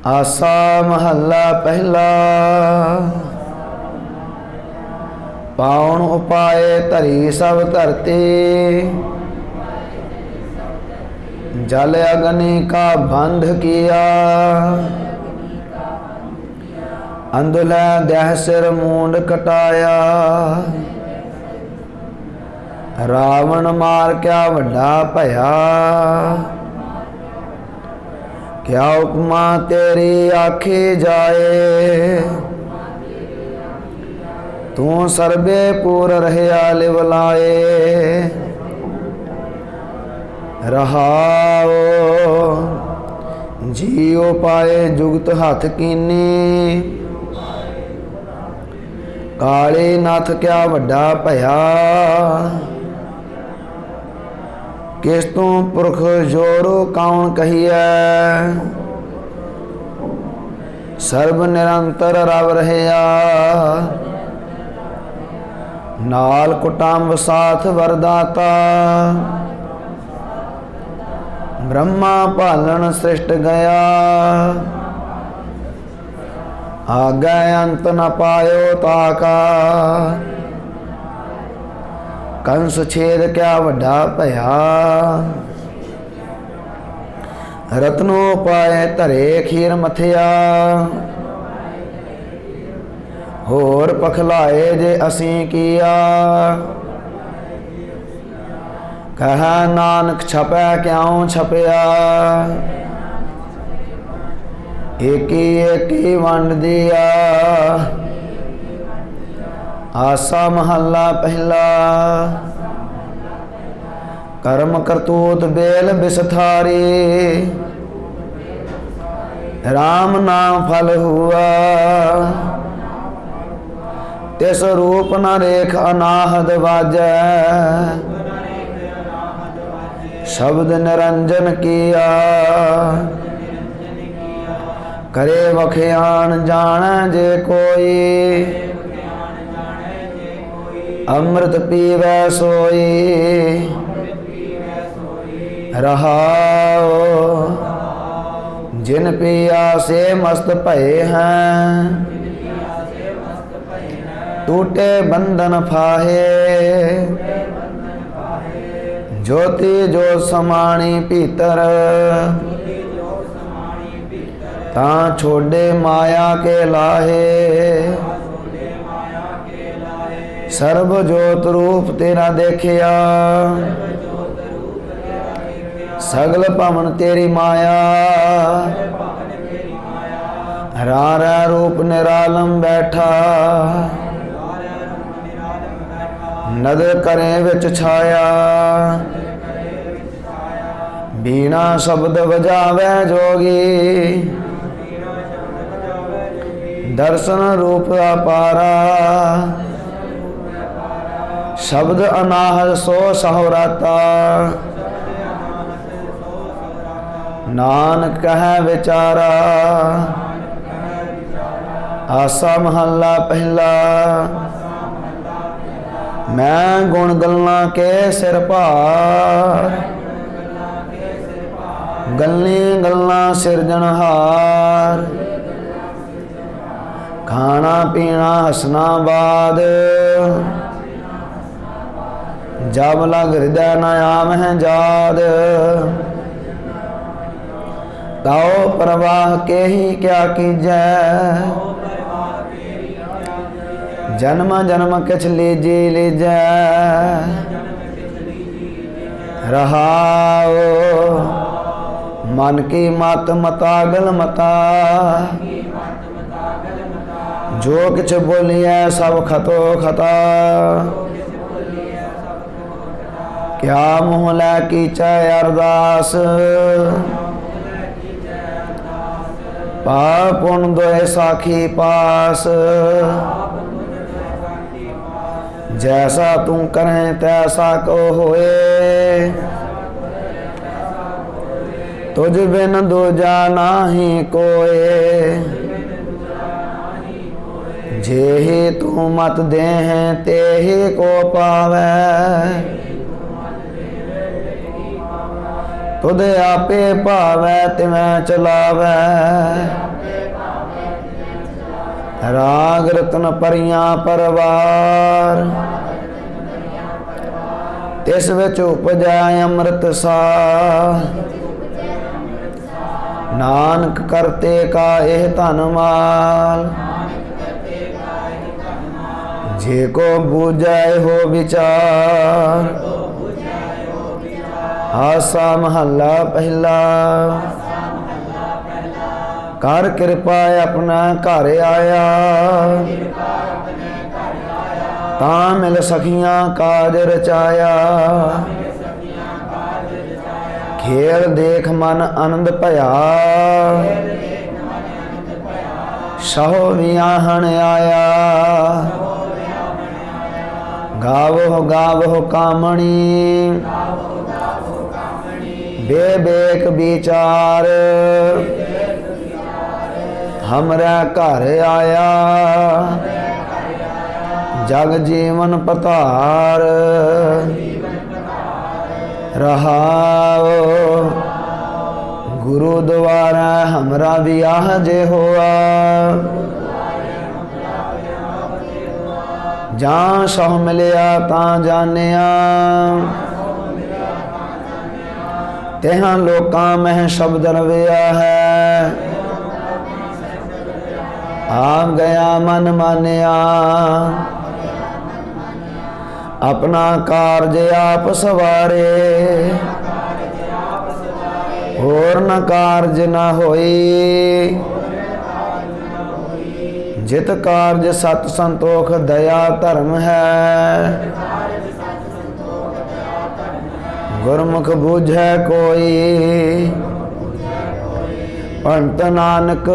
आसा महला पहला। पाउन उपाय धरी सब धरती, जल अग्नि का बंध किया। अंधुलै देह सिर मूंड कटाया, रावण मार क्या वड्डा भया। क्या उपमा तेरी आखी जाए, तू सर्बे पूर रहया लिवलाए। रहाओ जियो पाए जुगत हाथ कीनी, काले नाथ क्या वड्डा भया। किस तू पुरख जोरो कौन कहिए, सर्व निरंतर रव रहया। नाल कुटुंब साथ वरदाता, ब्रह्मा पालन सृष्ट गया। आगे अंत न पायो ताका, कंस छेद क्या वड्डा भया। रत्नो पाए धरे खीर मथिया, होर पखलाए जे असी किया। कह नानक छपै क्यों छपया, एकी वंड दिया। आसा महला पहला। कर्म करतूत बेल बिसथारी, राम नाम फल हुआ। तिस रूप न रेख अनाहद बाजै, शब्द निरंजन किया। करे वख्यान जान जे कोई, अमृत पीवै सोई। रहाओ जिन पिया से मस्त भये हैं, टूटे बंधन फाहे। ज्योति जो समाणी भीतर, ता छोड़े माया के लाहे। सर्व जोत रूप तेरा देखिया, सगल भवन तेरी माया। रारा रूप निरालम बैठा, नदर करें विच छाया। बीना शब्द बजावे जोगी, दर्शन रूप अपारा। शब्द अनाहद सो सहोराता, नानक कह विचारा। आसा महला पहला। मैं गुण गल्ला के सिर भार, गल्ली गल्ला सिरजनहार। खाना पीना हसना बाद, जब लग हृदय नयाम है जाद। ताओ प्रवाह के ही क्या कीजै, जन्म जन्म किछ लीजी लीजै। रहाओ मन की मत मतागल मता, जो किछ बोलिए सब खतो खता। क्या मुँह लै कीचै अरदास, पाप पुण्य दोए साखी पास। जैसा तू करें तैसा को होए, तुझ बिन दूजा नाही कोए। जेहि तू मत दे तेहि को पावै, तुध आपे भावै तिवै चलावै। राग रतन परियां परवार तिस विच उपजै अमृत सार। नानक करते का एह धन माल जे को बूझै हो विचार। आसा महला पहला कर कृपा अपना घर आया। ता मिल सखियां काज रचाया। खेल देख मन आनंद भया। सहो वियाहन आया। गावो गावो कामणी बेबेक विचार। हमरा घर आया जग जीवन पतार। रहाओ गुरु द्वारा हमरा वियाह जे हुआ। जान सह मिलिया ता जानिया। तेहां लोकां मह शब्द रविया है। आप गया मन मानिया। अपना कार्य आप सवारे। और न कार्य न होई। जित कार्य सत संतोख दया धर्म है। गुरमुख बूझै कोई। पंत नानक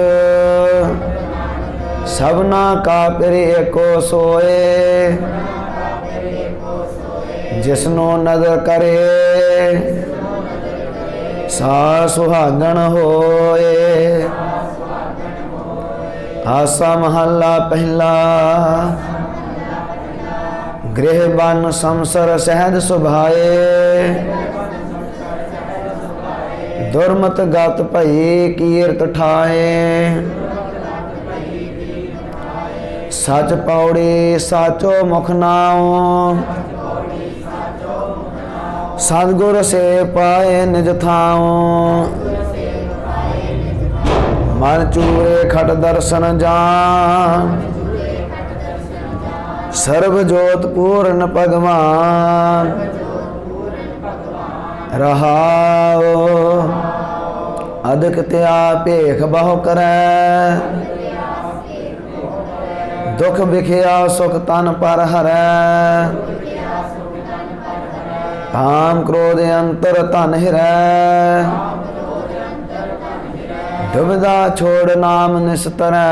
सबना का पिर एको सोए। जिसनो नदर करे सा सुहागन होए। आसा महला पहला गृह बन संसर सहज सुभाए। दुर्मत गत भई कीर्त ठाए। सच पौड़ी साचो मुख नाओ। सतगुर से पाए निज थाओ। मन चूरे खट दर्शन जान। सर्व जोत पूर्ण भगवान। रहाओ अधिक त्या भेख बहु करै। दुख बिखिया सुख तन पर हरै। काम क्रोध अंतर तन हिरै। दुविधा छोड़ नाम निस्तरै।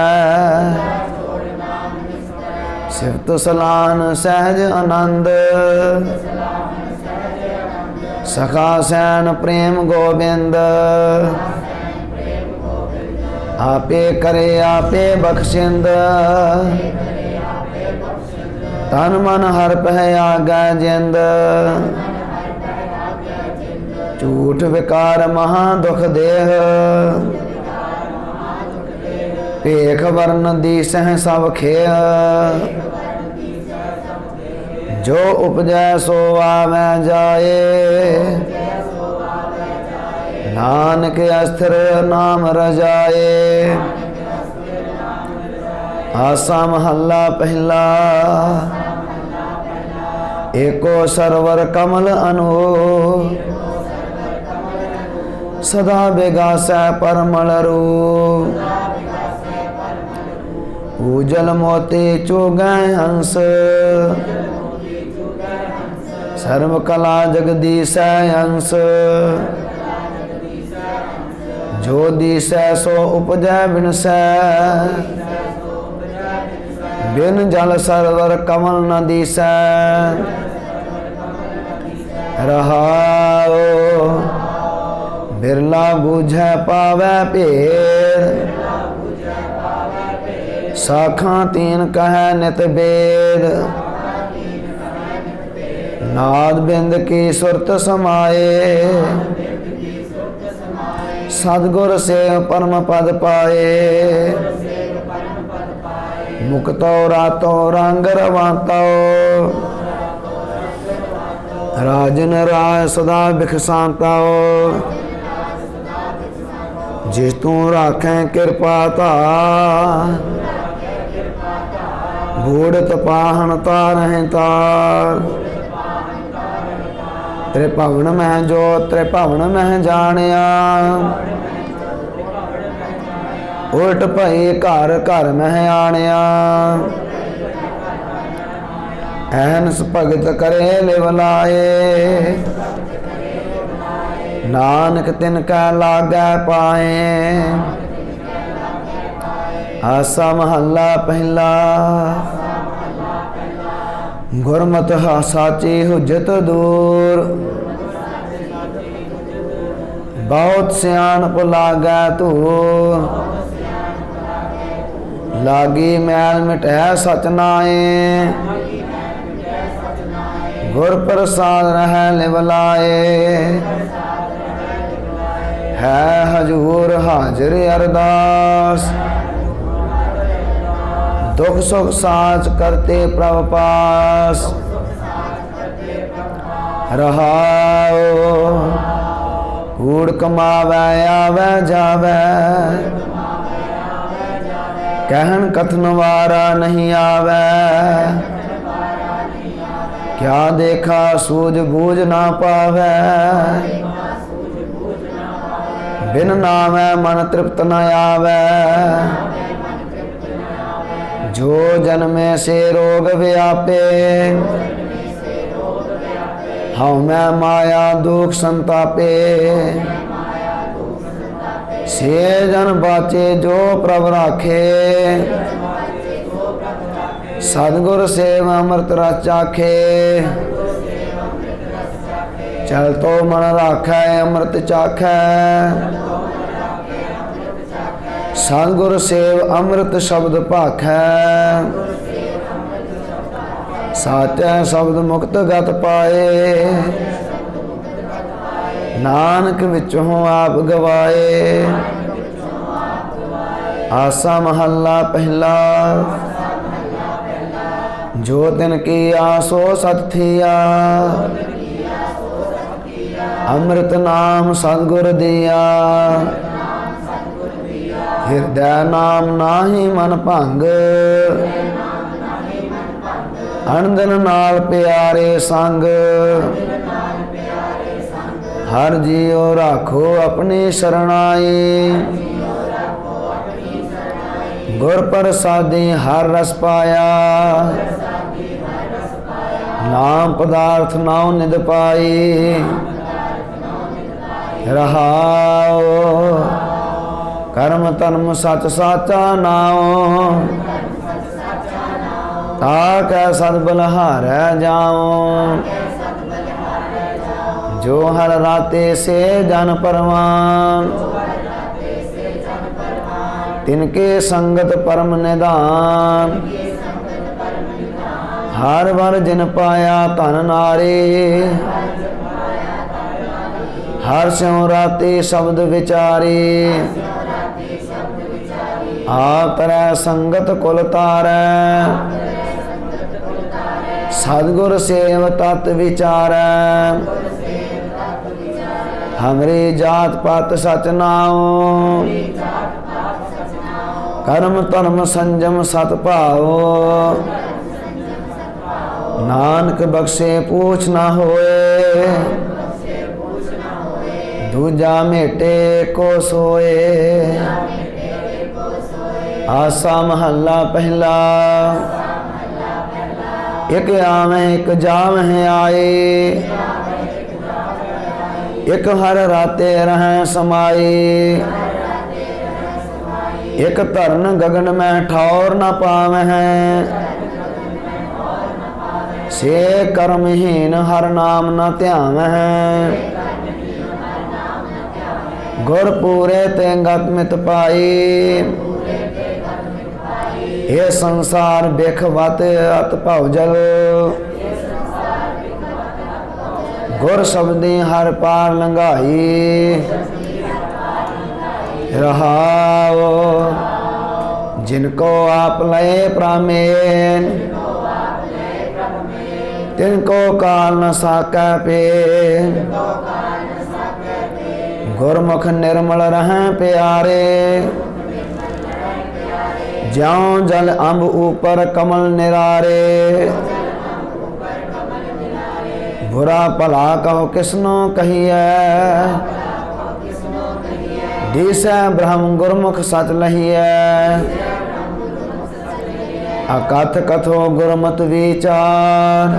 सिफत सलान सहज आनंद। सखा सैन प्रेम गोविंद। आपे करे आपे बख्शिंद। तन मन हर पह आगै जिंद। झूठ विकार महा दुख देह। भेख वर्ण दीसह सब खेह। जो उपजै सो आवे जाए। नानक अस्थिर नाम रजाए। आसा महला पहला एको सरवर कमल अनु। सदा बेगासै परमल रू। उजल मोती चुगै हंस। सर्व कला जगदीसै अंश। जो दिसै सो उपजै बिनसै। बिन जल सरवर कमल न दिसै। रहाओ बिरला बूझै पावै भेद। साखा तीन कहै नित बेद। नाद बिंद की सुरत समाए। सतगुर से परम पद पाए। मुक्तो रातो रंग रवातो राजन राय सदा बिखसांताओ। जिस तू राखें कृपा ता बूढ़ तपाहन तारह तार। त्रिभवन में जो त्रिभवन में जानिया उल्ट भई घर घर में आनिया। ऐनस भगत करे लिवलाए नानक तिनका लागे पाए। आसा महला पहला गुरमत साची हुज्जत दूर। बहुत सियाणप लागे तूर लागी मैल मिटै सच नाए। गुर प्रसाद रह लिवलाए है हजूर हाजिर अरदास। दुख सुख साच करते प्रभ पास रहाओ। कूड़ कमावै आवे जावे कहन कथन वारा नहीं आवे। क्या देखा सूझ बूझ ना पावे बिन नामै मन तृप्त न आवे। जो जन्मे से रोग व्यापे हऊँ मैं माया दुख संतापे। से जन बाचे जो प्रभ राखे सतगुर सेव अमृत रस चाखे। चल तो मन राखै अमृत चाखै सतगुर सेव अमृत शब्द भाखै। साचै शब्द मुक्त गत पाए नानक विचों आप गवाए। आसा महला पहला जो तिन की आसो सत थिया। अमृत नाम सतगुर दिया हृदय नाम नाहि मन भंग। अनदन नाल प्यारे संग हर जियो राखो अपनी शरणाई। गुर प्रसादी हर रस पाया नाम पदार्थ नाउ निद पाई। रहाओ कर्म तन्म सच साचा नाओ ताकै सद बलहारै जाओ। जो हर राते से जन परमान तिनके संगत परम निदान। हर वर जिन पाया धन नारी हर स्यों राते शब्द विचारी। आप तरह संगत कुल तारै सतगुर सेव तत् विचारै। हमरी जात पात सच नाओ कर्म धर्म संजम सत भाओ। नानक बख्शे पूछ ना होए दूजा मेटे को सोए। आसा महला पहला एक आवे एक जावे आए। एक हर राते रहें समाए। एक धरन गगन में ठौर न पावे हैं। से कर्महीन हर नाम न ध्यावे हैं। गुर पूरे ते गत मित पाई। ये संसार बेख वत अत भवजल। गुर शब्दी हर पार लंघाई। रहाओ जिनको आप लय प्रामेन तिनको काल न साकै पेन गुरमुख निर्मल रहें प्यारे ज्यों जल अम्ब ऊपर कमल निरारे बुरा भला कहो किसनो कहिए दिसै ब्रह्म गुरमुख सच लहिए अकथ कथो गुरमत विचार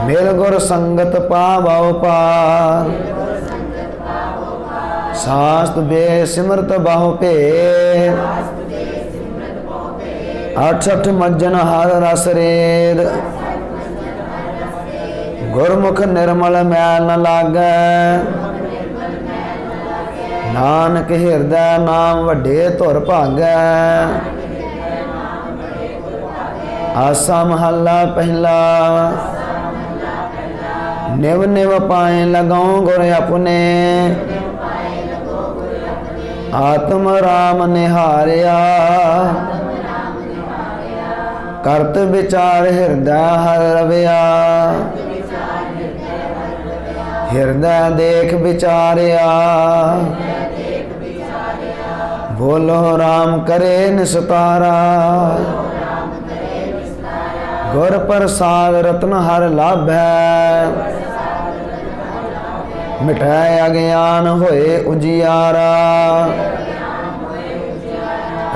मिल गुर संगत पावो पार शास्त्र बे सिमरत बाहु पे अठठ मज्जन हर रस रेद गुरमुख निर्मल मैल न लागे नानक हृदय नाम वड्डे धुर भागै आसा महला पहला निव निव पाए लगाऊं गुर अपने आत्म राम निहारिया करत विचार हृदय हर रविया हृदय देख विचारिया बोलो राम करे निस्तारा गुर प्रसाद रत्न हर लाभ है मिटाए अज्ञान होए उजियारा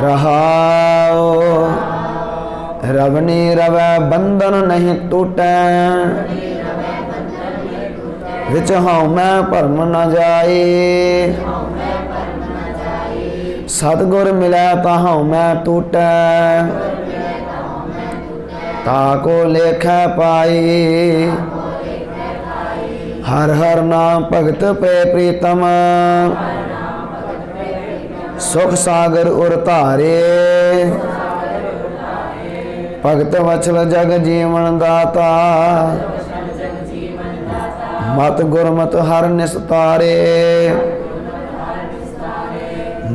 रहाओ रवनी रवै बंधन नहीं टूटै विच हूँ मैं भरम न जाए सतगुर मिलै ताहूँ मैं टूटै ताको लेखै पाई हर हर नाम भगत पे प्रीतम सुख सागर उर धारे भगत वचल जग जीवन दाता मत गुरमत हर निस्तारे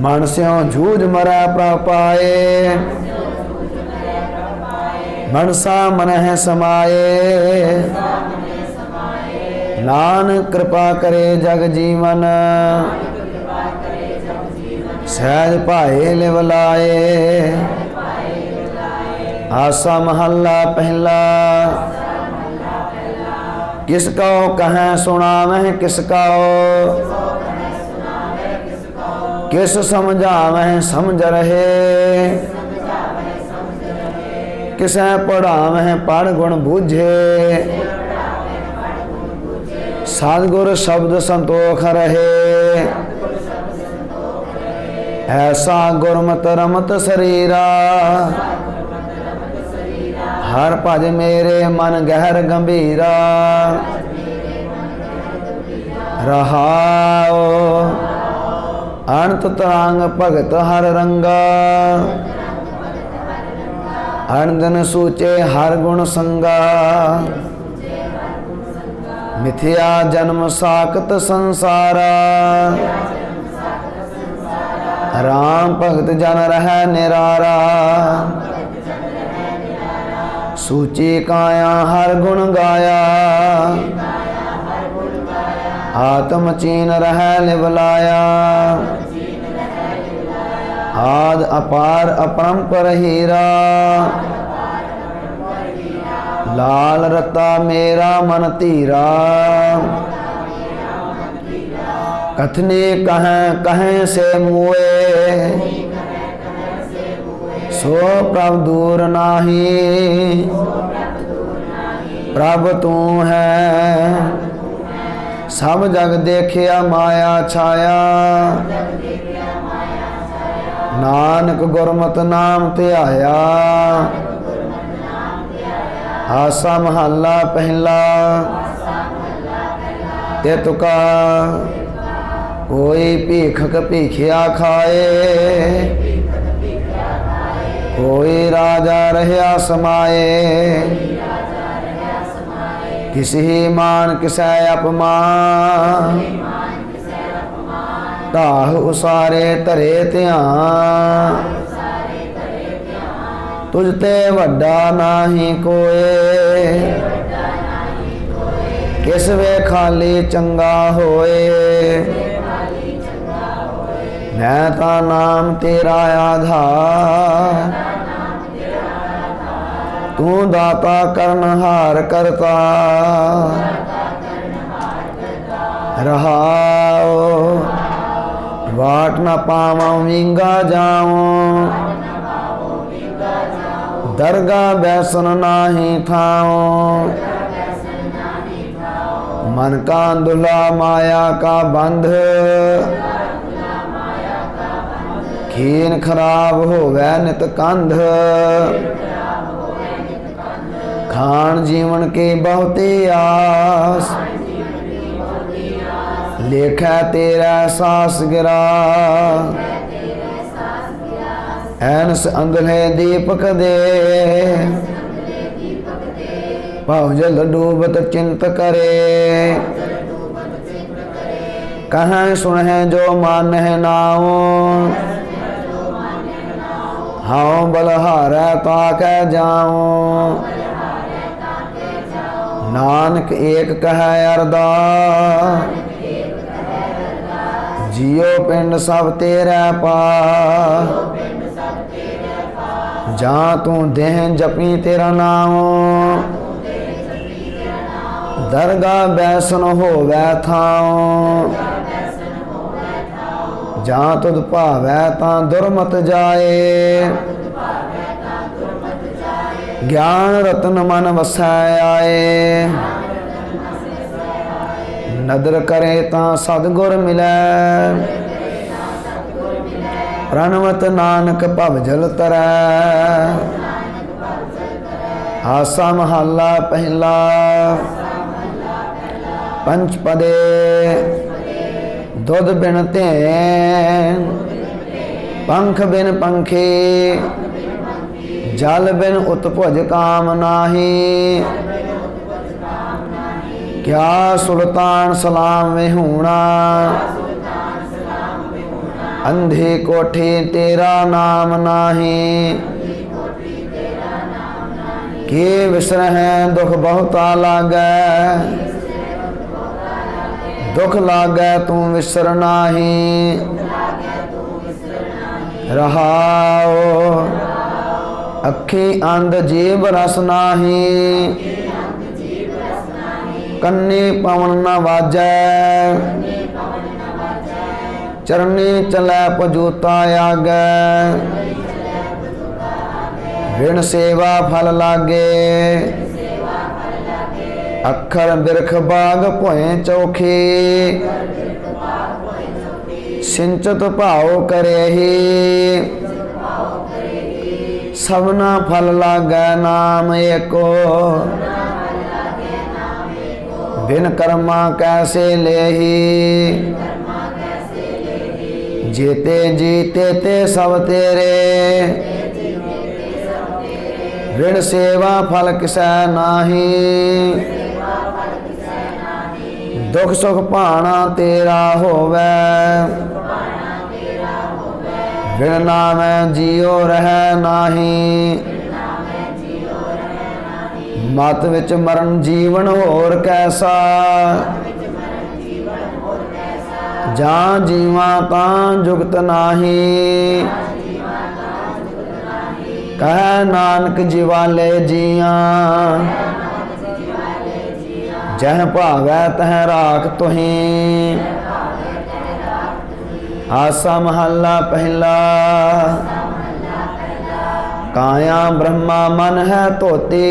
मन स्यों जूझ मरै प्रभ पाए मनसा मन है समाये नानक कृपा करे जग जीवन सहज भाए लिव लाए आसा महला पहला किसको कहें सुनावह किसका किस समझावह समझ रहे किसे पढ़ावह पढ़ गुण बूझे सतगुर शब्द संतोख रहे ऐसा गुरमत रमत शरीरा हर भज मेरे मन गहर गंभीरा रहाओ अनंत तरंग भगत हर रंगा अनदन सूचे हर गुण संगा मिथ्या जन्म साकत संसारा राम भगत जन रह निरारा सूची काया हर गुण गाया आत्म चीन रह लिवलाया आद अपार अपरंपर हीरा लाल रता मेरा मन धीरा कथने कहें कहें से मुए सो प्रभु दूर नाही प्रभु तू है सब जग देखिया माया छाया नानक गुरमत नाम ध्याया आसा महला पहला ते तुका कोई भीखक भीखिया खाए कोई राजा रहया समाए किसी मान किसै अपमान ਢਾਹ ਉਸਾਰੇ ਧਰੇ ਧਿਆਨ ਤੁਝ ਤੇ ਵੱਡਾ ਨਾਹੀ ਕੋਏ ਕਿਸ ਵੇ ਖਾਲੀ ਚੰਗਾ ਹੋਏ ਮੈਂ ਤਾਂ ਨਾਮ ਤੇਰਾ ਆਧਾਰ ਤੂੰ ਦਾਤਾ ਕਰਨਹਾਰ ਕਰਤਾ ਰਹਾਉ ਵਾਟ ਨਾ ਪਾਵਾਂ ਵਿੰਗਾ ਜਾਉ ਦਰਗਾ ਬੈਸਨ ਨਾਹੀ ਥਾਉ मन का दुला माया का बंध खीन खराब होवे नित कंध खान जीवन की बहुती आस लेखा तेरा सास गिरा ऐनस अंधले दीपक दे भवजल डूबत चिंत करे कहाँ सुन है जो मान है नाओ हाँ बलहार ताक जाओ नानक एक कह अरदा जियो पिंड सब तेरा पा जहाँ तू देह जपी तेरा नाम दरगाह बैसन होवै थाओ जहाँ तुध भावै तां दुरमत जाए ज्ञान रतन मन वसै आए नदर करे तां सतगुर मिलै प्रणवत नानक भवजल तरै आसा महला पहला पंचपदे दुध बिन धैन पंख बिन पंखे जल बिन उत्पुज काम नाही क्या सुल्तान सलाम विहूणा अंधी कोठी तेरा नाम नाही के विसरह दुख बहुता लागै दुख लागै तू विसर नाही रहाओ अखी अंध जीव रस नाही कन्नी पवन न वाजै चरनी चलै पजूता आगै बिन सेवा फल लागे अखर बिरख बाग भोए चौखी सिंचत भाव करे ही सबना फल लागे नाम एको बिन कर्मा कैसे लेही जीते जीते ते सब तेरे ऋण सेवा फल किसै नाही दुख सुख भाना तेरा होवै बिन नामै जियो रह नाही मत विच मरण जीवन होर कैसा जां जीवा तां जुगत नाही कह नानक जीवाले जिया जह भावै तह राख तुहीं आसा महला पहला काया ब्रह्मा मन है धोती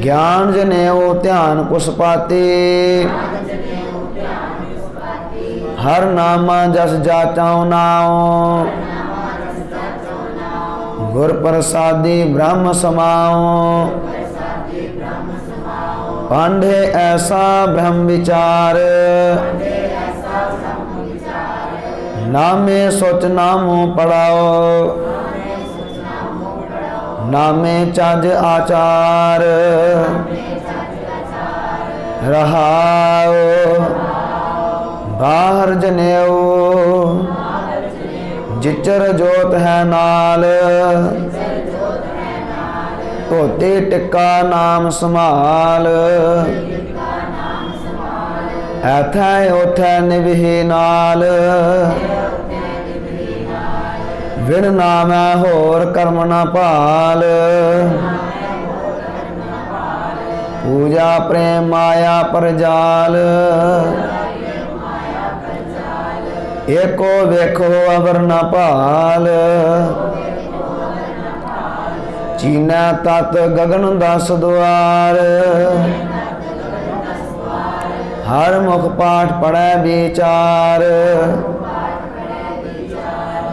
ज्ञान जनेऊ ध्यान कुसपाती हर नामा जस जाचाओ नाओ गुर प्रसादी ब्रह्म समाओ पांडे ऐसा ब्रह्म विचार नामे सोच नामो पढ़ाओ नामे चज आचार रहाओ ਬਾਹਰ ਜਨੇਊ ਜਿਚਰ ਜੋਤ ਹੈ ਨਾਲ ਧੋਤੇ ਟਿੱਕਾ ਨਾਮ ਸੰਭਾਲ ਐਥੈ ਉਥੈ ਨਿਭੇ ਨਾਲ ਵਿਣ ਨਾਮੈ ਹੋਰ ਕਰਮ ਨਾ ਭਾਲ ਪੂਜਾ ਪ੍ਰੇਮ ਮਾਇਆ ਪਰਜਾਲ ਏਕੋ ਵੇਖੋ ਅਵਰ ਨ ਭਾਲ ਚੀਨੈ ਤਤ ਗਗਨ ਦਸ ਦੁਆਰ ਹਰ ਮੁਖ ਪਾਠ ਪੜੈ ਵਿਚਾਰ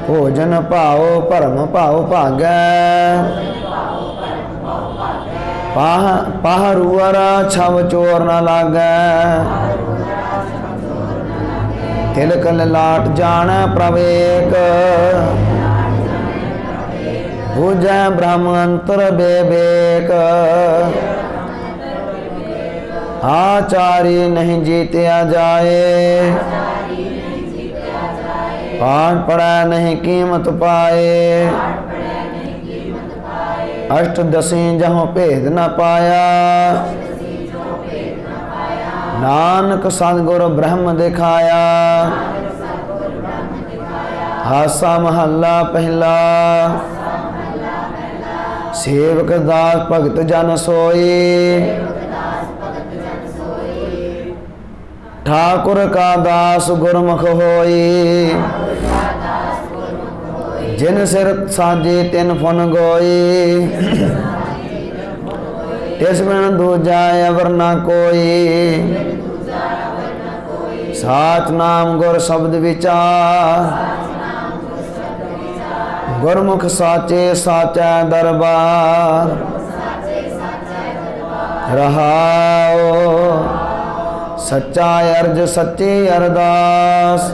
ਭੋਜਨ ਭਾਉ ਭਰਮ ਭਾਉ ਭਾਗੈ ਪਾਹਰੂਅਰ ਛਵ ਚੋਰ ਨ ਲਾਗੈ ਤਿਲਕ ਲਾਟ ਜਾਣੈ ਪ੍ਰਭ ਏਕ ਬੁਝੈ ਬ੍ਰਹਮ ਅੰਤਰ ਬੇਬੇਕ ਆਚਾਰੀ ਨਹੀਂ ਜੀਤਿਆ ਜਾਏ ਪਾਠ ਪੜੈ ਨਹੀਂ ਕੀਮਤ ਪਾਏ ਅਸ਼ਟ ਦਸੀਂ ਜਹੋਂ ਭੇਦ ਨ ਪਾਇਆ ਨਾਨਕ ਸਤਿਗੁਰ ਬ੍ਰਹਮ ਦਿਖਾਇਆ ਹਾਸਾ ਮਹੱਲਾ ਪਹਿਲਾ ਸੇਵਕ ਦਾਸ ਭਗਤ ਜਨ ਸੋਈ ਠਾकुर का दास गुरमुख होई जिन सिर साजे तिन फुन गोई तिस बिन दूजा अवर न कोई साच नाम गुर शब्द विचार गुरमुख साचे साचा दरबार रहाओ सच्चा अर्ज सच्ची अरदास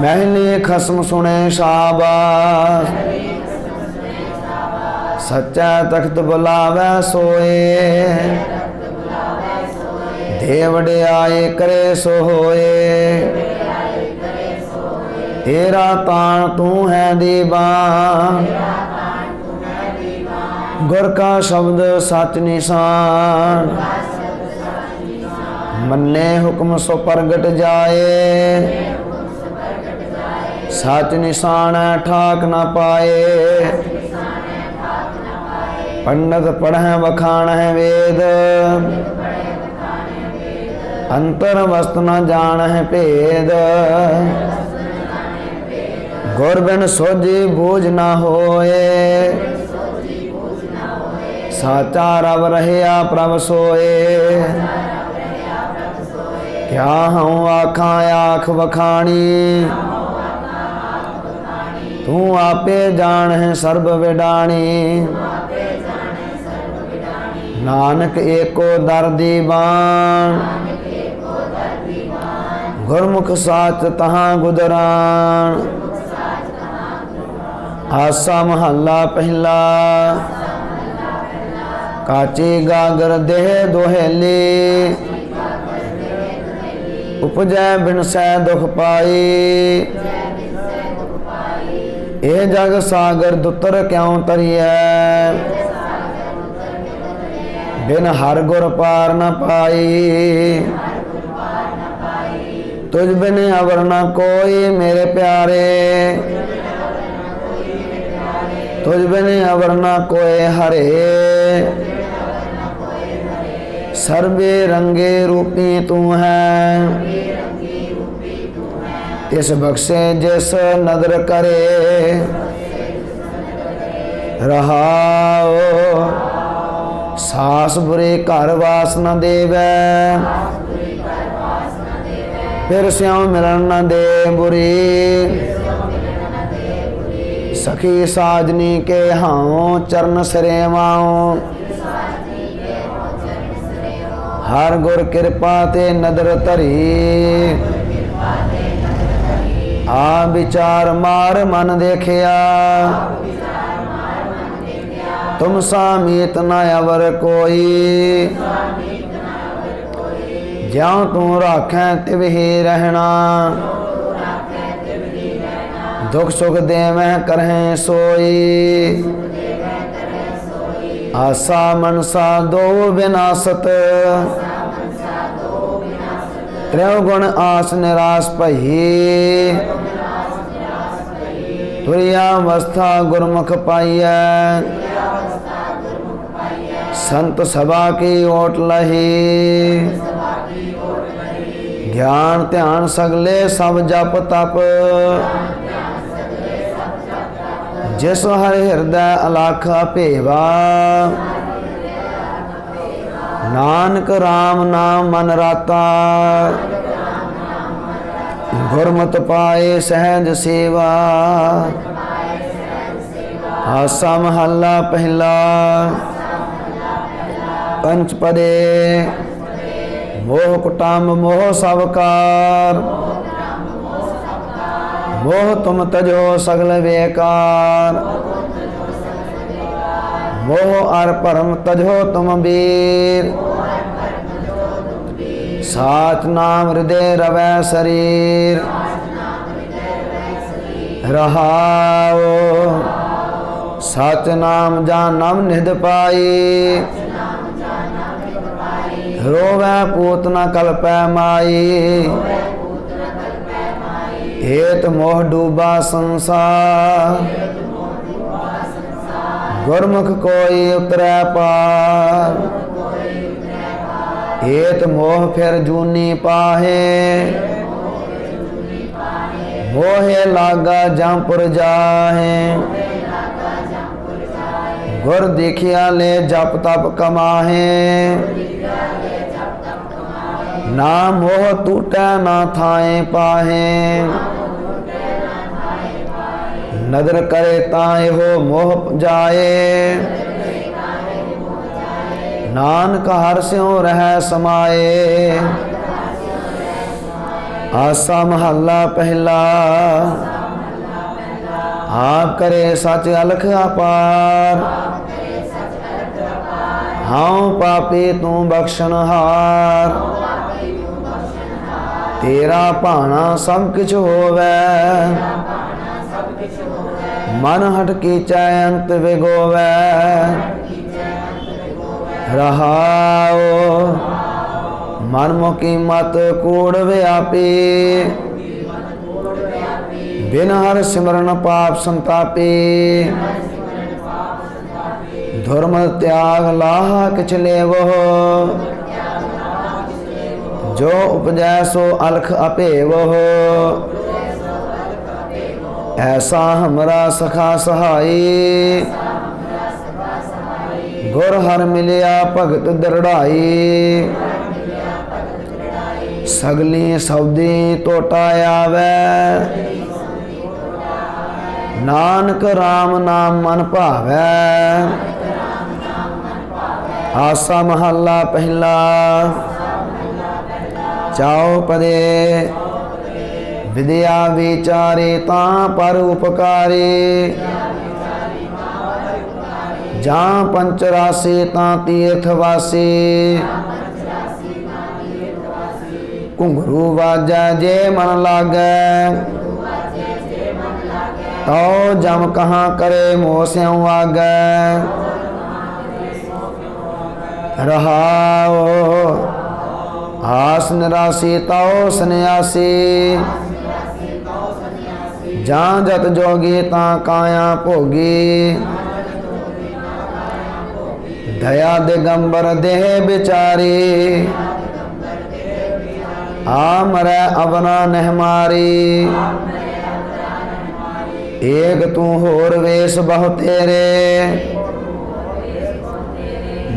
महली खसम सुने शाबाश सच्चा तख्त बुलावे सोए देवड़े आए करे सो होए तेरा तान तू है दीवान गुर का शब्द सच निशान मन्ने हुक्म सो प्रगट जाए सच निशान ठाक न पाए पंडित पढ़े बखान है वेद अंतर वस्त न जान है भेद गुर बिन सोझी बूझ न होए साचा रब रहिया प्रभ सोए क्या हूँ आखा आख बखानी तू आपे जान है सर्ब विडानी नानक एको दर दीवान गुरमुख साच तहाँ गुदरान आसा महला पहला काची गागर देह दोहेली उपजै बिन सै दुख पाई ए जग सागर दुतर क्यों तरिए बिन हर गुर पार न पाई तुझ बिन अवर न कोई मेरे प्यारे तुझ बिन अवर न कोई हरे सर्वे रंगे रूपी तू है तिस बख्शे जिस नदर करे रहाओ सास बुरे घर वास न देवै फिर स्यों मिलन न दे बुरी सखी साजनी के हाओ चरण सरेवाओ हर गुर कृपा ते नदर धरी आ विचार मार मन देखिया तुम सामीत न अवर कोई ज्यों तू राखें तिव ही रहना दुख सुख देवह करहें सोई आसा मनसा दो विनाशत त्रिगुण आस निराश भई तुरियावस्था गुरमुख पाइय संत सभा की ओट लही ज्ञान ध्यान सगले सब जप तप जिस हर हृदय अलख भेवा नानक राम नाम मन राता गुरमत पाए सहज सेवा आसा महला पहला पंचपदे मोह कुटुंब मोह सबकार मोह तुम तजो सगल बेकार मोह अर परम तजो तुम वीर साच नाम हृदय रवै शरीर रहाओ सच नाम जानम निध पाई रोवै पूत न कल्पै माई हेत मोह डूबा संसार गुरमुख कोई उतरै पार हेत मोह फिर जूनी पाहे मोहे लागा जमपुर जाहे गुर देखिया ले जप तप कमाहे ना मोह टूटै ना थाए पाहे नदर करे ताए हो मोह जाए नानक हर स्यों रह समाए आसा महला पहला आप करे सच अलख अपार हाँ पापी तू बख्शनहार तेरा भाना सब किछ होवै मन हट कीचै अंत विगोवै रहाओ मन मुकी मत कूड़ व्यापी बिन हर सिमरन पाप संतापी धर्म त्याग लाहा किछ लेवो जो उपजै सो अलख अपेवो ऐसा हमरा सखा सहाई गुर हर मिलिया भगत दृढ़ाई सगली सौदी टोटा आवे नानक राम नाम मन भावै आसा महला पहला चाओ पदे विद्या विचारे तां पर उपकारी जहाँ पंचराशि तां तीर्थवासी घुंघरू बाजा जे मन लागे तो जम कहाँ करे मोह स्यों आगे रहाओ आस निराशी ताओ सन्यासी जहाँ जत जोगी ता काया भोगी दया दिगंबर देह बिचारी आ मरै अबना नह मारी एक तू होर वेश बहु तेरे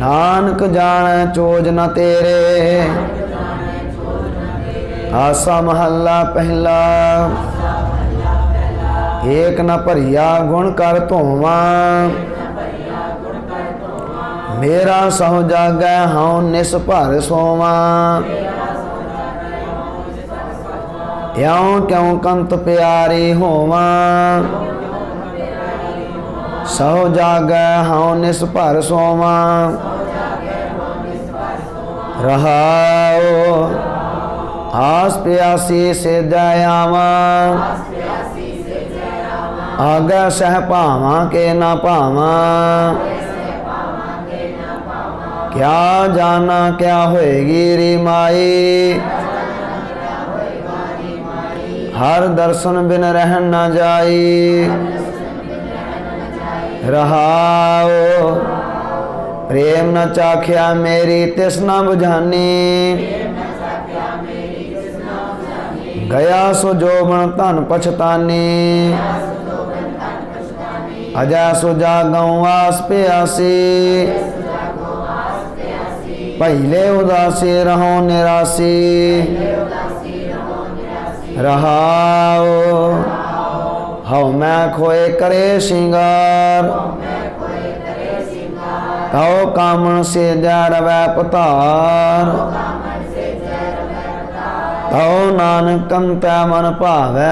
नानक जाने चोज न तेरे आसा महला पहला एक न भरिया गुण कर धोवा मेरा सहो जागै हाँ निस भर सोवा यों क्यों कंत प्यारी होवा सहो जागै हाँ निस भर सोवा रहाओ आस प्यासी से दयावा आगे सह पावा के ना पावा क्या जाना क्या होएगी री माई हर दर्शन बिन रह न जाई रहाओ प्रेम न चाख्या मेरी तृष्णा बुझानी गया सो जोबन धन पछतानी अजय सो जागऊं आस प्यासी पहले उदासी रहो निरासी रहाओ हौ मैं खोए करे श्रृंगार तौ कामन से जर वै पतार तौ नानक कंतै मन भावै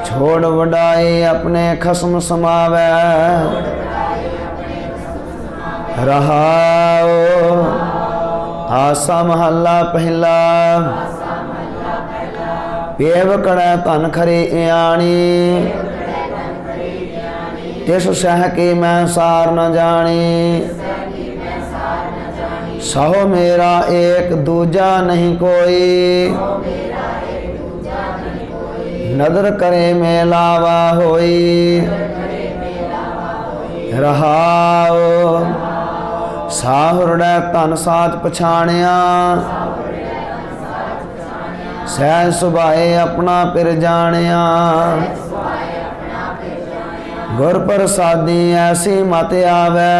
छोड़ वडाई अपने खसम समावै रहाओ आसा महला पहला पेव कड़ै धन खरी इयाणी तिस सह की मैं सार न जानी सहो मेरा एक दूजा नहीं कोई नदर करे मेलावा होई रहाओ साहुरड़ै धन साच पछाणिया सहज सुभाए अपना पिर जानिया गुर प्रसादी ऐसी मत आवे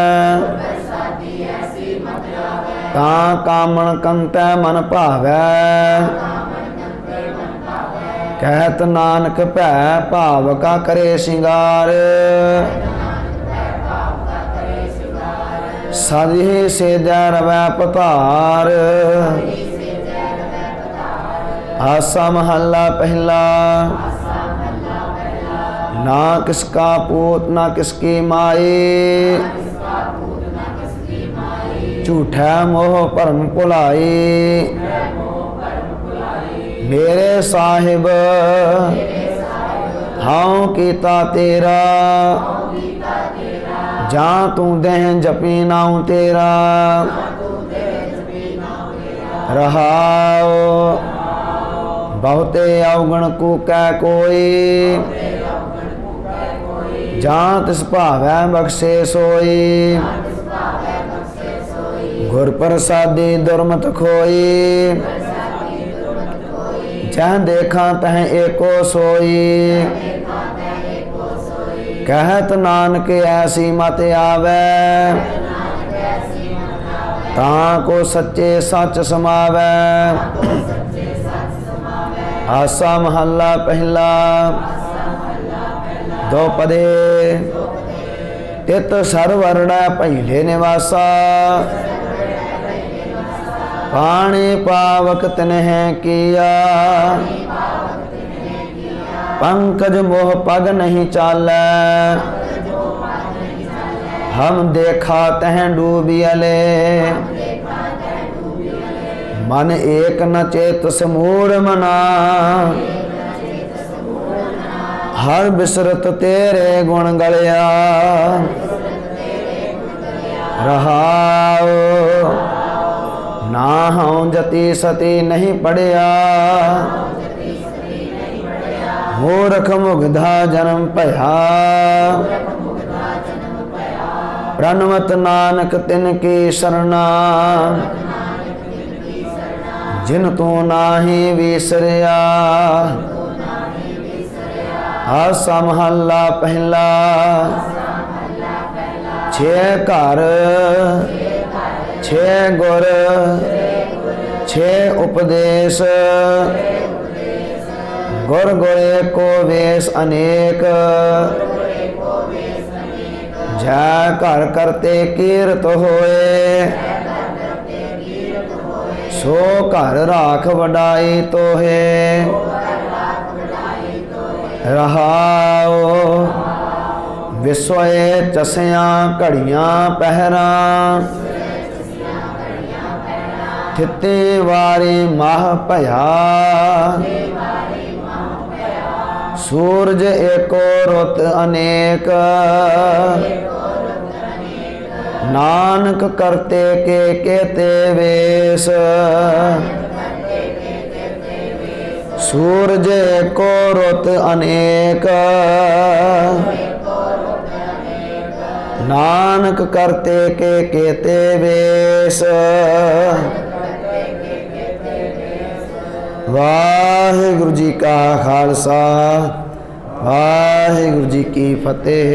तां कामन कंतै मन भावै कहत नानक भै भाव का करे श्रृंगार सदी से जर वै पतार आसा महला पहला ना किसका पूत ना किसकी माई झूठा मोह भरम भुलाई मेरे साहिब हाँ कीता तेरा जा तू देह जपी नाऊ तेरा रहाओ बहुते अवगण को कै कोई जा तिस भावै बख्शे सोई गुर प्रसादी दुर्मत खोई जह देखा तह एको सोई कहत नानक ऐसी मत आवे तां को सच्चे सच समावे आसा महला पहला दो पदे तित सरवर्ण पहले निवासा पानी पावक तिन्ह किया पंकज मोह पग नहीं चालै हम देखा तह डूबियले मन एक न चेत समूढ़ मना हर बिसरत तेरे गुण गलिया रहाओ ना हूँ जति सती नहीं पढ़िया मूर्ख मुग्धा जन्म पया प्रणवत नानक तिनकी शरणा जिन तू नाही विसरिया आसा महला पहला छे घर छे गुर छे उपदेश गुर गुरे को वेश अनेक जय घर करते कीरत होए सो घर राख वडाई तो है रहाओ विश्वए चसियां घड़ियां पहरा थिते वारे माह भया सूरज एको रुत अनेक नानक करते के केते वेश सूरज एको रुत अनेक नानक करते के केते वेश वाहिगुरु जी का खालसा वाहिगुरु जी की फतेह।